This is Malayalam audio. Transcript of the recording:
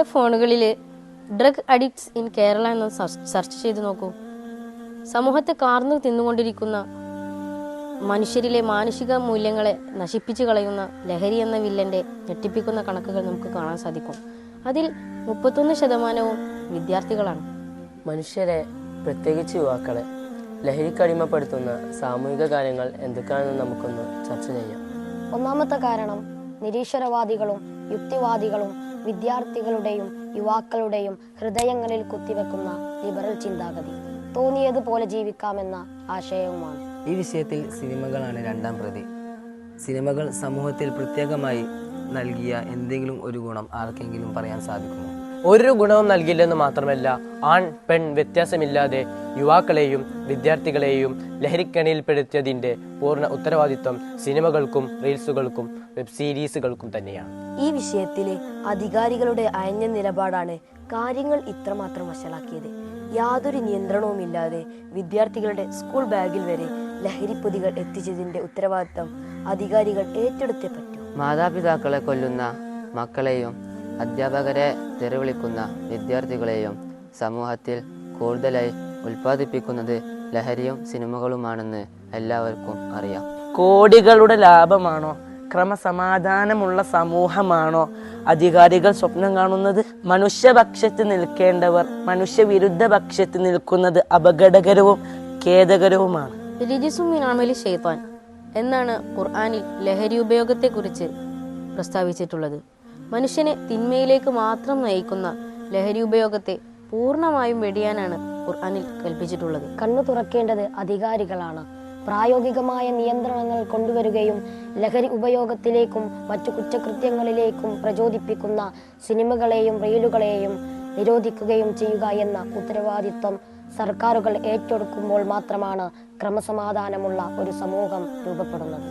നിങ്ങളുടെ ഫോണുകളിൽ ഡ്രഗ് അഡിക്ട്സ് ഇൻ കേരള എന്ന് സെർച്ച് ചെയ്ത് നോക്കൂ. സമൂഹത്തെ കാർന്നു തിന്നുകൊണ്ടിരിക്കുന്ന, മനുഷ്യരിലെ മാനുഷിക മൂല്യങ്ങളെ നശിപ്പിച്ചു കളയുന്ന ലഹരി എന്ന വില്ലൻ്റെ ഞെട്ടിപ്പിക്കുന്ന കണക്കുകൾ നമുക്ക് കാണാൻ സാധിക്കും. അതിൽ 31% വിദ്യാർത്ഥികളാണ്. മനുഷ്യരെ, പ്രത്യേകിച്ച് യുവാക്കളെ, ലഹരിക്കടിമപ്പെടുത്തുന്ന സാമൂഹിക കാര്യങ്ങൾ എന്തൊക്കെയാണെന്ന് നമുക്കൊന്ന് ചർച്ച ചെയ്യാം. ഒന്നാമത്തെ കാരണം നിരീശ്വരവാദികളും യുക്തിവാദികളും വിദ്യാർത്ഥികളുടെയും യുവാക്കളുടെയും ഹൃദയങ്ങളിൽ കുത്തിവെക്കുന്ന ലിബറൽ ചിന്താഗതി, തോന്നിയതുപോലെ ജീവിക്കാമെന്ന ആശയവുമാണ്. ഈ വിഷയത്തിൽ സിനിമകളാണ് രണ്ടാം പ്രതി. സിനിമകൾ സമൂഹത്തിൽ പ്രത്യേകമായി നൽകിയ എന്തെങ്കിലും ഒരു ഗുണം ആർക്കെങ്കിലും പറയാൻ സാധിക്കുമോ? ഒരു ഗുണവും നൽകില്ലെന്ന് മാത്രമല്ല, ആൺ പെൺ വ്യത്യാസമില്ലാതെ യുവാക്കളെയും വിദ്യാർത്ഥികളെയും ലഹരിക്കണിയിൽപ്പെടുത്തിയതിൻ്റെ പൂർണ്ണ ഉത്തരവാദിത്വം സിനിമകൾക്കും റീൽസുകൾക്കും വെബ് സീരീസുകൾക്കും തന്നെയാണ്. ഈ വിഷയത്തിൽ അധികാരികളുടെ അയഞ്ഞ നിലപാടാണ് കാര്യങ്ങൾ ഇത്രമാത്രം വഷളാക്കിയത്. യാതൊരു നിയന്ത്രണവുമില്ലാതെ വിദ്യാർത്ഥികളുടെ സ്കൂൾ ബാഗിൽ വരെ ലഹരിപ്പൊതികൾ എത്തിച്ചതിൻ്റെ ഉത്തരവാദിത്തം അധികാരികൾ ഏറ്റെടുത്തേ പറ്റൂ. മാതാപിതാക്കളെ കൊല്ലുന്ന മക്കളെയും അധ്യാപകരെ തെറിവിളിക്കുന്ന വിദ്യാർത്ഥികളെയും സമൂഹത്തിൽ കൂടുതലായി ഉൽപ്പാദിപ്പിക്കുന്നത് ലഹരിയും സിനിമകളുമാണെന്ന് എല്ലാവർക്കും അറിയാം. കോടികളുടെ ലാഭമാണോ, ക്രമസമാധാനമുള്ള സമൂഹമാണോ അധികാരികൾ സ്വപ്നം കാണുന്നത്? മനുഷ്യപക്ഷത്ത് നിൽക്കേണ്ടവർ മനുഷ്യവിരുദ്ധ പക്ഷത്ത് നിൽക്കുന്നത് അപകടകരവും ഖേദകരവുമാണ്. റിജിസും മിൻ അമലി ശൈത്താൻ എന്നാണ് ഖുർആനിൽ ലഹരി ഉപയോഗത്തെക്കുറിച്ച് പ്രസ്താവിച്ചിട്ടുള്ളത്. മനുഷ്യനെ തിന്മയിലേക്ക് മാത്രം നയിക്കുന്ന ലഹരി ഉപയോഗത്തെ പൂർണ്ണമായും വെടിയാനാണ് ഖുർആനിൽ കൽപ്പിച്ചിട്ടുള്ളത്. കണ്ണു തുറക്കേണ്ടത് അധികാരികളാണ്. പ്രായോഗികമായ നിയന്ത്രണങ്ങൾ കൊണ്ടുവരികയും ലഹരി ഉപയോഗത്തിലേക്കും മറ്റു കുറ്റകൃത്യങ്ങളിലേക്കും പ്രചോദിപ്പിക്കുന്ന സിനിമകളെയും റീലുകളെയും നിരോധിക്കുകയും ചെയ്യുക എന്ന ഉത്തരവാദിത്വം സർക്കാരുകൾ ഏറ്റെടുക്കുമ്പോൾ മാത്രമാണ് ക്രമസമാധാനമുള്ള ഒരു സമൂഹം രൂപപ്പെടുന്നത്.